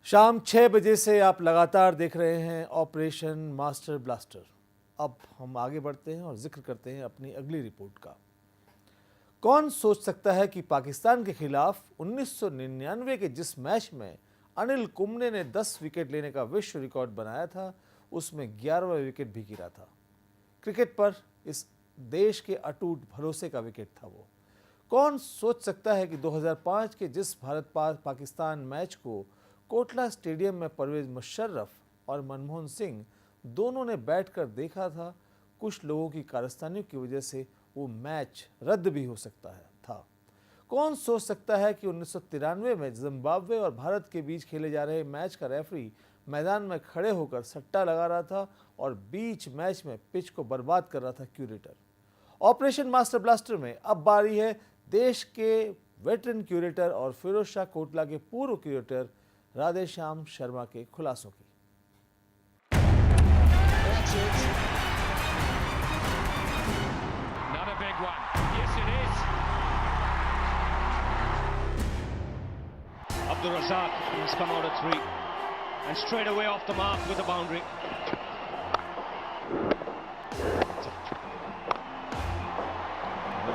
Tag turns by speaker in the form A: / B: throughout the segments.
A: शाम 6 बजे से आप लगातार देख रहे हैं ऑपरेशन मास्टर ब्लास्टर। अब हम आगे बढ़ते हैं और जिक्र करते हैं अपनी अगली रिपोर्ट का। कौन सोच सकता है कि पाकिस्तान के खिलाफ 1999 के जिस मैच में अनिल कुंबले ने 10 विकेट लेने का विश्व रिकॉर्ड बनाया था, उसमें 11वां विकेट भी गिरा था। क्रिकेट पर इस देश के अटूट भरोसे का विकेट था वो। कौन सोच सकता है कि 2005 के जिस भारत पाकिस्तान मैच को कोटला स्टेडियम में परवेज मुशर्रफ और मनमोहन सिंह दोनों ने बैठकर देखा था, कुछ लोगों की कारस्तानियों की वजह से वो मैच रद्द भी हो सकता था। कौन सोच सकता है कि 1993 में जिम्बाब्वे और भारत के बीच खेले जा रहे मैच का रेफरी मैदान में खड़े होकर सट्टा लगा रहा था और बीच मैच में पिच को बर्बाद कर रहा था क्यूरेटर। ऑपरेशन मास्टर ब्लास्टर में अब बारी है देश के वेटरन क्यूरेटर और फिरोज शाह कोटला के पूर्व क्यूरेटर राधेश्याम शर्मा के खुलासों की।
B: Abdul Razak has come out at 3 and straight away off the mark with a boundary.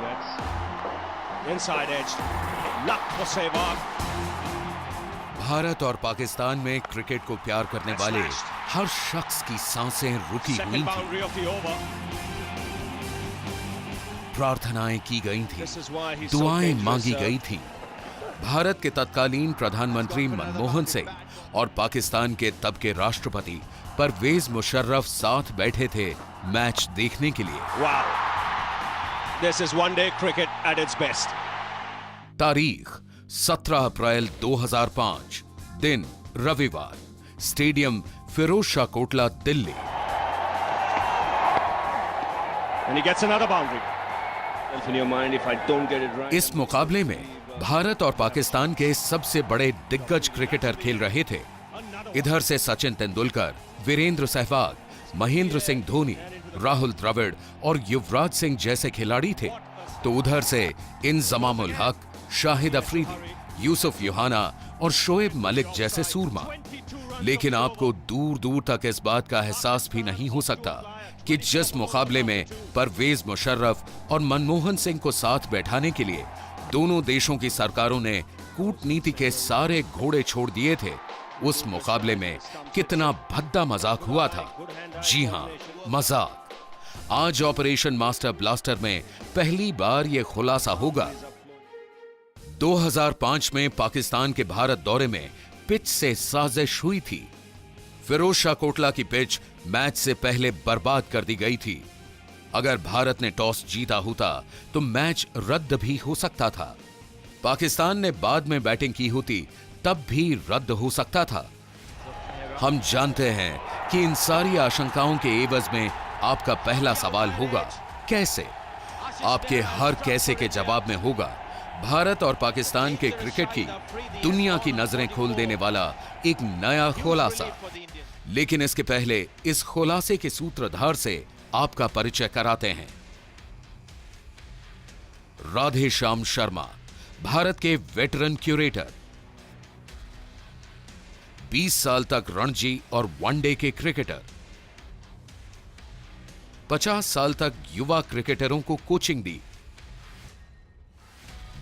B: That's inside edge. Luck for Sehwag.
C: Bharat और पाकिस्तान में क्रिकेट को प्यार करने वाले हर शख्स की सांसें रुकी हुई थी। प्रार्थनाएं की गई थी, दुआएं मांगी गई थी। भारत के तत्कालीन प्रधानमंत्री मनमोहन सिंह और पाकिस्तान के तब के राष्ट्रपति परवेज मुशर्रफ साथ बैठे थे मैच देखने के लिए।
B: Wow. This is one day cricket at its best.
C: तारीख 17 अप्रैल 2005, दिन रविवार, stadium Feroz Shah Kotla, Delhi.
B: And he gets another boundary. In your mind, if I don't get it right.
C: इस मुकाबले में भारत और पाकिस्तान के सबसे बड़े दिग्गज क्रिकेटर खेल रहे थे। इधर से सचिन तेंदुलकर, वीरेंद्र सहवाग, महेंद्र सिंह धोनी, राहुल द्रविड़ और युवराज सिंह जैसे खिलाड़ी थे, तो उधर से इंजमाम उल हक, शाहिद अफरीदी, यूसुफ यूहाना और शोएब मलिक जैसे सूरमा। लेकिन आपको दूर दूर तक इस बात का एहसास भी नहीं हो सकता कि जिस मुकाबले में परवेज मुशर्रफ और मनमोहन सिंह को साथ बैठाने के लिए दोनों देशों की सरकारों ने कूटनीति के सारे घोड़े छोड़ दिए थे, उस मुकाबले में कितना भद्दा मजाक हुआ था। जी हां, मजाक। आज ऑपरेशन मास्टर ब्लास्टर में पहली बार यह खुलासा होगा। 2005 में पाकिस्तान के भारत दौरे में पिच से साजिश हुई थी। फिरोज शाह कोटला की पिच मैच से पहले बर्बाद कर दी गई थी। अगर भारत ने टॉस जीता होता तो मैच रद्द भी हो सकता था। पाकिस्तान ने बाद में बैटिंग की होती तब भी रद्द हो सकता था। हम जानते हैं कि इन सारी आशंकाओं के एवज में आपका पहला सवाल होगा, कैसे? आपके हर कैसे के जवाब में होगा भारत और पाकिस्तान के क्रिकेट की दुनिया की नजरें खोल देने वाला एक नया खुलासा। लेकिन इसके पहले इस खुलासे के सूत्रधार से आपका परिचय कराते हैं। राधेश्याम शर्मा, भारत के वेटरन क्यूरेटर, 20 साल तक रणजी और वनडे के क्रिकेटर, 50 साल तक युवा क्रिकेटरों को कोचिंग दी,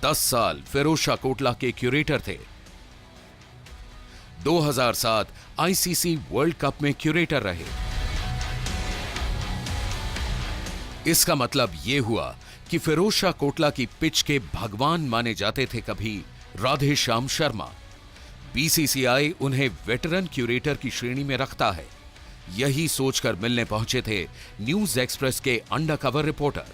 C: 10 साल फिरोज शाह कोटला के क्यूरेटर थे, 2007 आईसीसी वर्ल्ड कप में क्यूरेटर रहे। इसका मतलब यह हुआ कि फिरोज शाह कोटला की पिच के भगवान माने जाते थे कभी राधेश्याम शर्मा। बीसीसीआई उन्हें वेटरन क्यूरेटर की श्रेणी में रखता है, यही सोचकर मिलने पहुंचे थे न्यूज एक्सप्रेस के अंडरकवर रिपोर्टर।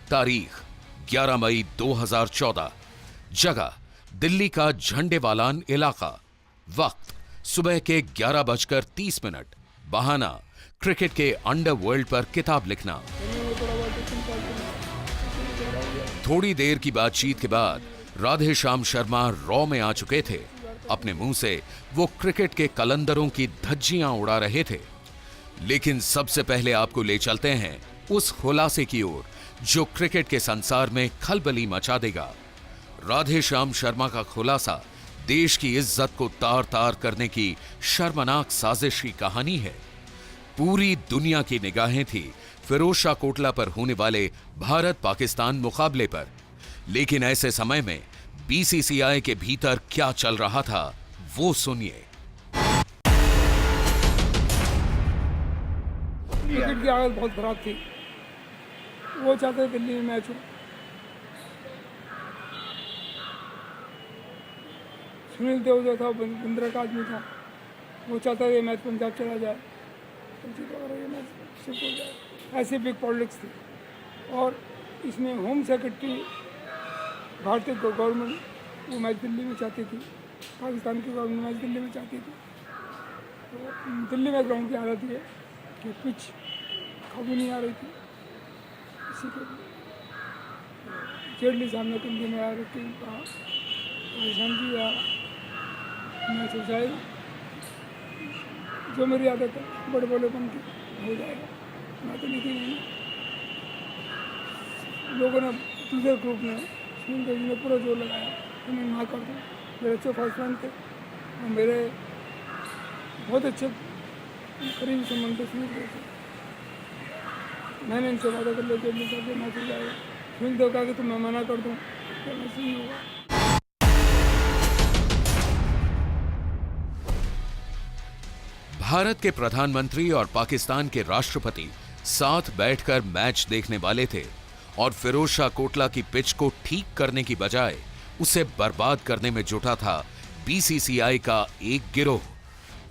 C: तारीख 11 मई 2014, जगह दिल्ली का झंडेवालान इलाका, वक्त सुबह के 11:30। बहाना क्रिकेट के अंडरवर्ल्ड पर किताब लिखना। थोड़ी देर की बातचीत के बाद राधेश्याम शर्मा रॉ में आ चुके थे। अपने मुंह से वो क्रिकेट के कलंदरों की धज्जियां उड़ा रहे थे। लेकिन सबसे पहले आपको ले चलते हैं उस खुलासे की ओर जो क्रिकेट के संसार में खलबली मचा देगा। राधेश्याम शर्मा का खुलासा देश की इज्जत को तार तार करने की शर्मनाक साजिश की कहानी है। पूरी दुनिया की निगाहें थी फिरोजशाह कोटला पर होने वाले भारत पाकिस्तान मुकाबले पर, लेकिन ऐसे समय में बीसीसीआई के भीतर क्या चल रहा था वो सुनिए।
D: क्रिकेट की हालत बहुत खराब थी, वो चाहते थे दिल्ली में मैच हो। सुनील देव जो था बंद्रा का आदमी था, वो चाहता था ये मैच पंजाब चला जाए, ये मैच शिफ्ट हो जाए। ऐसी बिग पॉलिटिक्स थी। और इसमें होम सेक्रेटरी भारतीय गवर्नमेंट वो मैच दिल्ली में चाहती थी, पाकिस्तान की गवर्नमेंट मैच दिल्ली में चाहती थी। तो दिल्ली में ग्राउंड की हालत ये कि पिच कभी नहीं आ रही थी। इसी के जेडली सामने दिल्ली में आ रही थी, परेशान किया मैच हो जाएगा। जो मेरी आदत है बड़े बोलेपन की, हो जाएगा, मैं तो नहीं थी। लोगों ने दूसरे ग्रुप में सुनील देव ने पूरा जोर लगाया कि मैं ना कर दूँ। मेरे अच्छे फर्स्ट फ्रेंड थे और मेरे बहुत अच्छे करीबी संबंध थे सुनील देव से। मैंने इनसे वादा कर लिया दिल्ली से मैच हो जाएगा। सुनील देव कहा कि तुम मैं मना कर दूँ तो मैच नहीं होगा।
C: भारत के प्रधानमंत्री और पाकिस्तान के राष्ट्रपति साथ बैठकर मैच देखने वाले थे और फिरोजशाह कोटला की पिच को ठीक करने की बजाय उसे बर्बाद करने में जुटा था बीसीसीआई का एक गिरोह।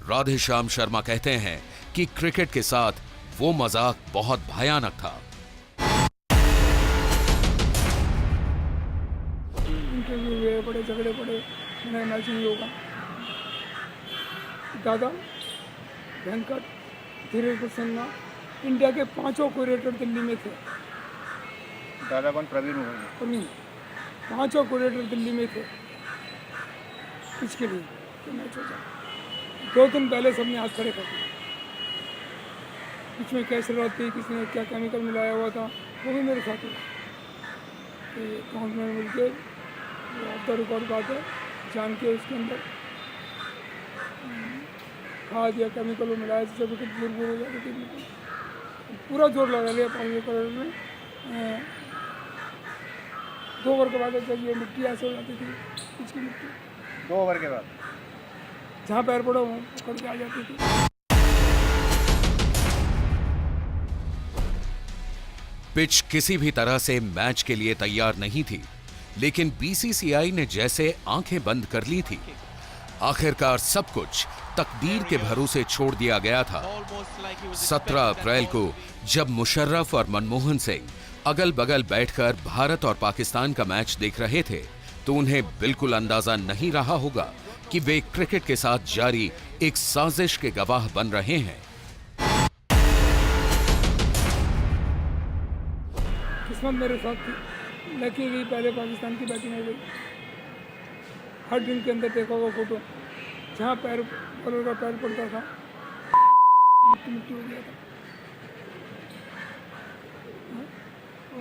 C: राधेश्याम शर्मा कहते हैं कि क्रिकेट के साथ वो मजाक बहुत भयानक था।
D: इंटरव्यू हुए, बड़े झगड़े पड़े, मेरा मैच नहीं होगा। दादा वेंकट, धीरेन्द्र सिन्हा, इंडिया के 5 कोऑर्डिनेटर दिल्ली में थे।
E: दादा कौन? प्रवीण।
D: 5 कोऑर्डिनेटर दिल्ली में थे इसके लिए कि मैच हो जाए। 2 दिन पहले सबने हाथ खड़े कर दिए। इसमें कैसे रहती, किसने क्या केमिकल मिलाया हुआ था, वो भी मेरे साथ हुआ। अकाउंट में मिल के ऑफ द रिकॉर्ड बात है, जान के उसके अंदर खाद या केमिकल मिलाया जिससे विकेट दूर हो जाती थी। पूरा जोर लगा लिया 5 करोड़ में। 2 ओवर के बाद जब ये मिट्टी ऐसे हो जाती थी, इसकी मिट्टी
E: 2 ओवर के बाद
D: जहाँ पैर पड़ा वहाँ पकड़ के आ जाती थी।
C: पिच किसी भी तरह से मैच के लिए तैयार नहीं थी, लेकिन बीसीसीआई ने जैसे आंखें बंद कर ली थी। आखिरकार सब कुछ तकदीर के भरोसे छोड़ दिया गया था। 17 अप्रैल को जब मुशर्रफ और मनमोहन सिंह अगल बगल बैठकर भारत और पाकिस्तान का मैच देख रहे थे, तो उन्हें बिल्कुल अंदाजा नहीं रहा होगा कि वे क्रिकेट के साथ जारी एक साजिश के गवाह बन रहे हैं।
D: किस्मत मेरे साथ थी, लकीली पहले पाकिस्तान की बैटिंग हो गई। हर दिन के अंदर देखा होगा फोटो, जहाँ पैर बॉलर का पैर पड़ता था मिट्टी हो गया था।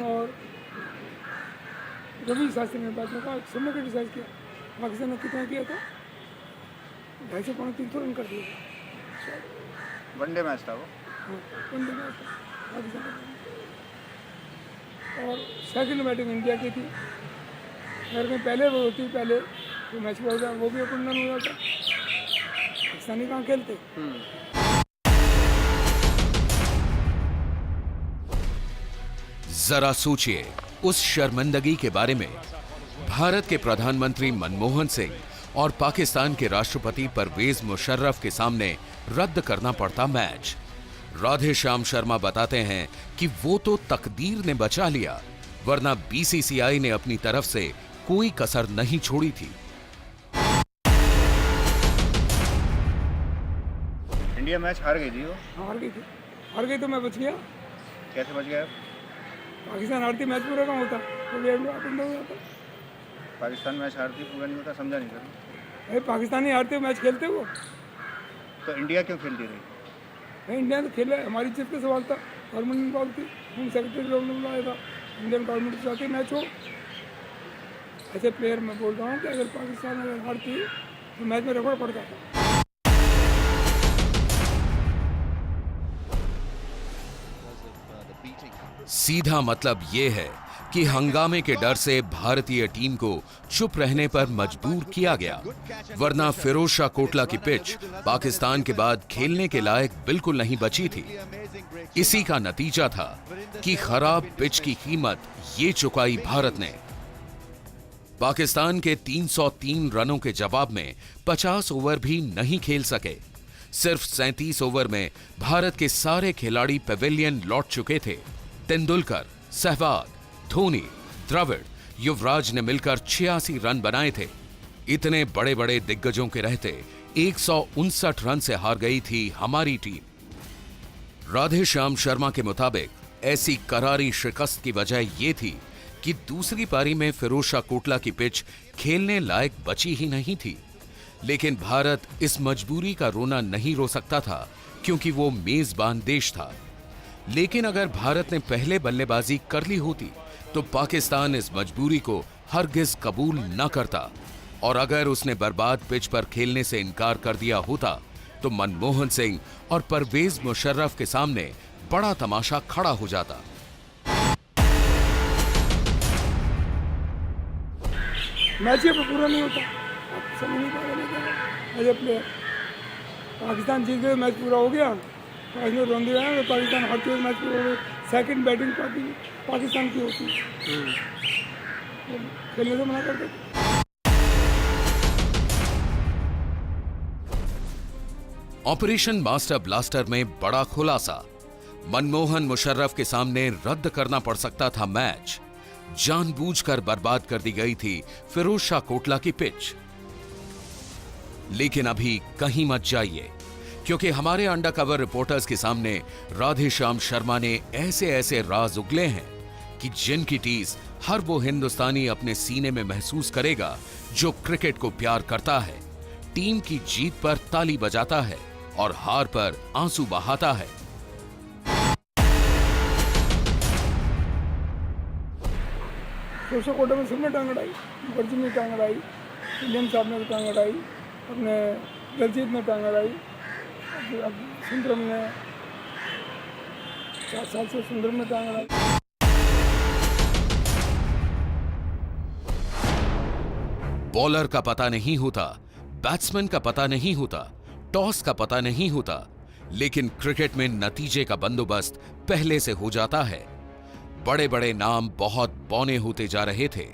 D: और रवि शास्त्री ने बात में कहा, समय क्रिटिसाइज किया, पाकिस्तान ने कितना किया था, 250-300 रन कर दिया।
E: वनडे मैच था वो।
D: हाँ, वनडे मैच था पाकिस्तान का। और सेकंड बैटिंग इंडिया की थी। अगर में पहले वो होती, पहले तो मैच हो गया, वो भी ओपन रन हो जाता। पाकिस्तानी कहाँ खेलते।
C: जरा सोचिए उस शर्मिंदगी के बारे में। भारत के प्रधानमंत्री मनमोहन सिंह और पाकिस्तान के राष्ट्रपति परवेज मुशर्रफ के सामने रद्द करना पड़ता मैच। राधेश्याम शर्मा बताते हैं कि वो तो तकदीर ने बचा लिया, वरना बीसीसीआई ने अपनी तरफ से कोई कसर नहीं छोड़ी थी।
E: इंडिया मैच हार गई थी वो।
D: हार गई तो मैं बच गया।
E: कैसे बच गया?
D: पाकिस्तान हारती मैच पूरा कहाँ होता, तो भी अप एंड डाउन होता।
E: पाकिस्तान मैच हारती पूरा नहीं होता, समझा नहीं सर।
D: अरे पाकिस्तानी हारते मैच खेलते वो,
E: तो इंडिया क्यों खेलती रही?
D: इंडिया तो खेला, हमारी इज्जत का सवाल था। गवर्नमेंट इन्वॉल्व थी, होम सेक्रेटरी गवर्नमेंट बुलाया था, इंडियन गवर्नमेंट चाहती मैच हो। ऐसे प्लेयर मैं बोल रहा हूँ कि अगर पाकिस्तान अगर हारती तो मैच में रिकॉर्ड पड़ता था।
C: सीधा मतलब ये है कि हंगामे के डर से भारतीय टीम को चुप रहने पर मजबूर किया गया, वरना फिरोज शाह कोटला की पिच पाकिस्तान के बाद खेलने के लायक बिल्कुल नहीं बची थी। इसी का नतीजा था कि खराब पिच की कीमत ये चुकाई भारत ने। पाकिस्तान के 303 रनों के जवाब में 50 ओवर भी नहीं खेल सके। सिर्फ 37 ओवर में भारत के सारे खिलाड़ी पवेलियन लौट चुके थे। तेंदुलकर, सहवाग, धोनी, द्रविड़, युवराज ने मिलकर 86 रन बनाए थे। इतने बड़े बड़े दिग्गजों के रहते 159 रन से हार गई थी हमारी टीम। राधेश्याम शर्मा के मुताबिक ऐसी करारी शिकस्त की वजह यह थी कि दूसरी पारी में फिरोज शाह कोटला की पिच खेलने लायक बची ही नहीं थी। लेकिन भारत इस मजबूरी का रोना नहीं रो सकता था, क्योंकि वो मेजबान देश था। लेकिन अगर भारत ने पहले बल्लेबाजी कर ली होती तो पाकिस्तान इस मजबूरी को हरगिज कबूल न करता, और अगर उसने बर्बाद पिच पर खेलने से इनकार कर दिया होता तो मनमोहन सिंह और परवेज मुशर्रफ के सामने बड़ा तमाशा खड़ा हो जाता।
D: मैच ही पूरा नहीं होता, आप समझ नहीं पा रहे। एज ए प्लेयर पाकिस्तान जीत गए, मैच पूरा हो गया, रोन दिया है, पाकिस्तान हारते हुए मैच पूरा हो गया। सेकंड बैटिंग पाकिस्तान की होती है, खेलने से मना कर देते।
C: ऑपरेशन मास्टर ब्लास्टर में बड़ा खुलासा, मनमोहन मुशर्रफ के सामने रद्द करना पड़ सकता था मैच। जानबूझकर बर्बाद कर दी गई थी फिरोज शाह कोटला की पिच। लेकिन अभी कहीं मत जाइए, क्योंकि हमारे अंडरकवर रिपोर्टर्स के सामने राधेश्याम शर्मा ने ऐसे ऐसे राज उगले हैं कि जिनकी टीस हर वो हिंदुस्तानी अपने सीने में महसूस करेगा जो क्रिकेट को प्यार करता है, टीम की जीत पर ताली बजाता है और हार पर आंसू बहाता है।
D: फिरोज कोटा में सबने टांग अड़ाई, मुखर्जी ने टांग अड़ाई, विलियम साहब ने टांग अड़ाई, अपने दलजीत ने टांग अड़ाई, अब सुंदरम ने 4 साल से सुंदरम ने टांग अड़ाई।
C: बॉलर का पता नहीं होता, बैट्समैन का पता नहीं होता, टॉस का पता नहीं होता, लेकिन क्रिकेट में नतीजे का बंदोबस्त पहले से हो जाता है। बड़े बड़े नाम बहुत बौने होते जा रहे थे।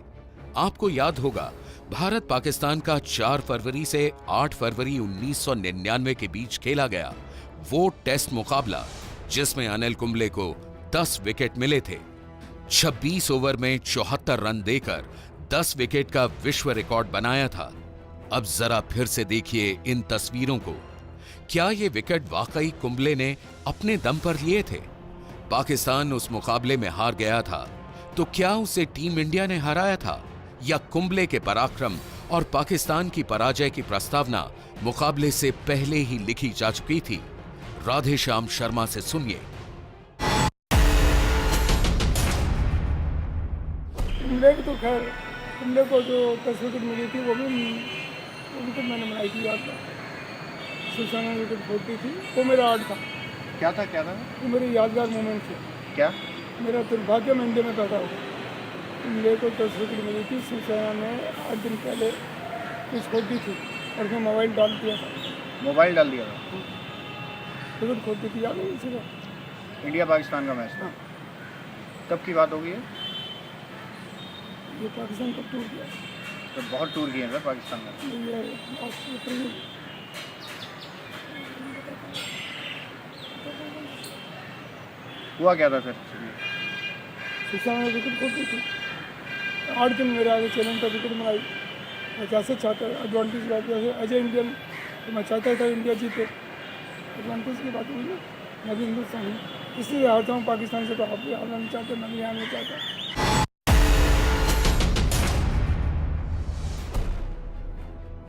C: आपको याद होगा, भारत पाकिस्तान का 4 फरवरी से 8 फरवरी 1999 के बीच खेला गया वो टेस्ट मुकाबला, जिसमें अनिल कुंबले को 10 विकेट मिले थे। 26 ओवर में 74 रन देकर 10 विकेट का विश्व रिकॉर्ड बनाया था। अब जरा फिर से देखिए इन तस्वीरों को। क्या ये विकेट वाकई कुंबले ने अपने दम पर लिए थे? पाकिस्तान उस मुकाबले में हार गया था, तो क्या उसे टीम इंडिया ने हराया था, या कुंबले के पराक्रम और पाकिस्तान की पराजय की प्रस्तावना मुकाबले से पहले ही लिखी जा चुकी थी? राधेश्याम शर्मा से सुनिए।
D: कुंबले तो खैर, कुंबले को जो 10 विकेट मिली थी वो भी तो मैंने बनाई थी, याद था। शिवसेना विकेट खोती थी, वो मेरा आर्ट था।
E: क्या था
D: वो मेरी यादगार मोमेंट थी।
E: क्या?
D: मेरा दुर्भाग्य मैं इंडिया में पैदा हुआ। कुंबले को 10 विकेट मिली थी, शिवसेना ने 8 दिन पहले कुछ खोद दी थी और उसमें मोबाइल डाल दिया था।
E: मोबाइल डाल दिया था?
D: विकेट खोद दी थी, याद है इसी का?
E: इंडिया पाकिस्तान का मैच था, तब की बात होगी।
D: ये पाकिस्तान कब टूर गया?
E: तो बहुत टूर किए सर पाकिस्तान में। हुआ क्या था सर?
D: शिवसेना ने विकेट खोद दी थी, 8 दिन मेरे आगे चैलेंज का विकेट बनाई। मैं कैसे चाहता एडवांटेज बात जैसे अजय इंडियन, तो मैं चाहता था इंडिया जीते। एडवांटेज की बात हुई ना, मैं भी हिंदुस्तानी इसलिए हारता हूँ पाकिस्तान से। तो आप भी हारना नहीं चाहते, मैं भी हारना नहीं चाहता।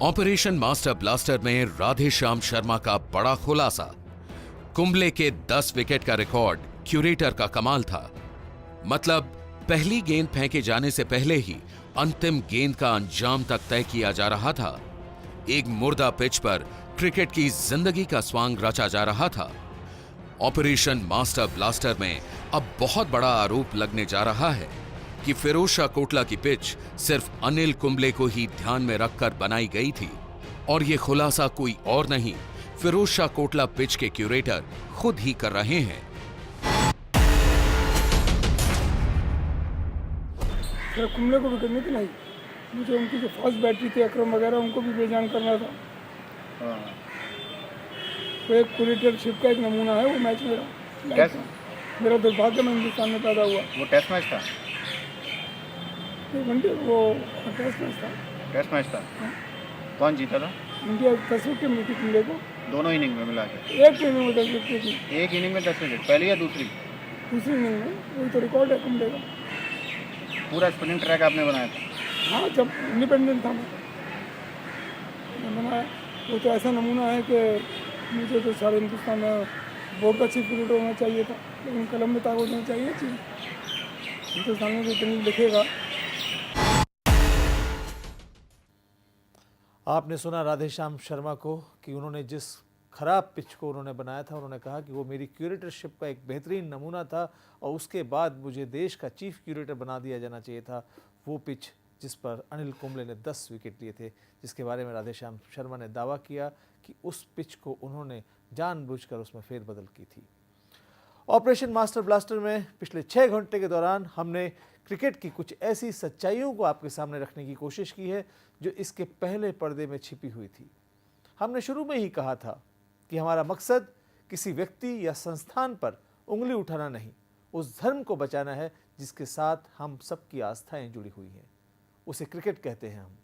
C: ऑपरेशन मास्टर ब्लास्टर में राधेश्याम शर्मा का बड़ा खुलासा। कुंबले के 10 विकेट का रिकॉर्ड क्यूरेटर का कमाल था। मतलब पहली गेंद फेंके जाने से पहले ही अंतिम गेंद का अंजाम तक तय किया जा रहा था। एक मुर्दा पिच पर क्रिकेट की जिंदगी का स्वांग रचा जा रहा था। ऑपरेशन मास्टर ब्लास्टर में अब बहुत बड़ा आरोप लगने जा रहा है कि फिरोज शाह कोटला की पिच सिर्फ अनिल कुंबले को ही ध्यान में रखकर बनाई गई थी और ये खुलासा कोई और नहीं, फिरोज शाह कोटला पिच के क्यूरेटर खुद ही कर रहे हैं।
D: कुंबले को भी करनी थी नहीं, मुझे उनकी जो फास्ट बैटरी थी अकरम वगैरह उनको भी बेजान करना था।
E: हाँ।
D: वो एक क्यूरेटरशिप का एक नमूना है वो मैच मेरा। मेरा दुर्भाग्य में हिंदुस्तान में पैदा हुआ।
E: वो टेस्ट मैच था?
D: घंटे वो टेस्ट मैच था।
E: टेस्ट मैच था। कौन जीता था?
D: इंडिया 10 विकेट मिली थी कुंबले को।
E: दोनों इनिंग में मिला के?
D: एक इनिंग में 10 विकेट थी।
E: एक इनिंग में 10 विकेट, पहली या दूसरी?
D: दूसरी इनिंग में, वही तो रिकॉर्ड है कुंबले का।
E: पूरा स्पिनिंग ट्रैक आपने बनाया था?
D: हाँ, जब इंडिपेंडेंट था मैं बनाया। वो तो ऐसा नमूना है कि मुझे तो सारे हिंदुस्तान में बोर्ड का चीफ क्रिकेटर होना चाहिए था, लेकिन कलम में ताकत होनी चाहिए चीज। हिंदुस्तान में जो इतनी लिखेगा।
A: आपने सुना राधेश्याम शर्मा को कि उन्होंने जिस खराब पिच को उन्होंने बनाया था, उन्होंने कहा कि वो मेरी क्यूरेटरशिप का एक बेहतरीन नमूना था और उसके बाद मुझे देश का चीफ क्यूरेटर बना दिया जाना चाहिए था। वो पिच जिस पर अनिल कुंबले ने 10 विकेट लिए थे, जिसके बारे में राधेश्याम शर्मा ने दावा किया कि उस पिच को उन्होंने जानबूझकर उसमें फेरबदल की थी। ऑपरेशन मास्टर ब्लास्टर में पिछले 6 घंटे के दौरान हमने क्रिकेट की कुछ ऐसी सच्चाइयों को आपके सामने रखने की कोशिश की है जो इसके पहले पर्दे में छिपी हुई थी। हमने शुरू में ही कहा था कि हमारा मकसद किसी व्यक्ति या संस्थान पर उंगली उठाना नहीं, उस धर्म को बचाना है जिसके साथ हम सबकी आस्थाएं जुड़ी हुई हैं। उसे क्रिकेट कहते हैं हम।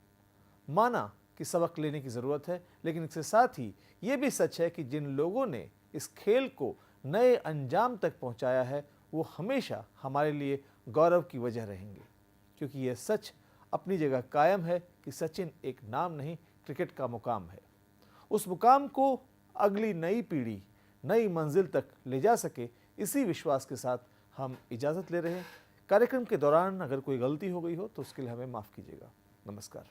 A: माना कि सबक लेने की ज़रूरत है, लेकिन इसके साथ ही ये भी सच है कि जिन लोगों ने इस खेल को नए अंजाम तक पहुंचाया है वो हमेशा हमारे लिए गौरव की वजह रहेंगे, क्योंकि यह सच अपनी जगह कायम है कि सचिन एक नाम नहीं, क्रिकेट का मुकाम है। उस मुकाम को अगली नई पीढ़ी नई मंजिल तक ले जा सके, इसी विश्वास के साथ हम इजाज़त ले रहे हैं। कार्यक्रम के दौरान अगर कोई गलती हो गई हो तो उसके लिए हमें माफ़ कीजिएगा। नमस्कार।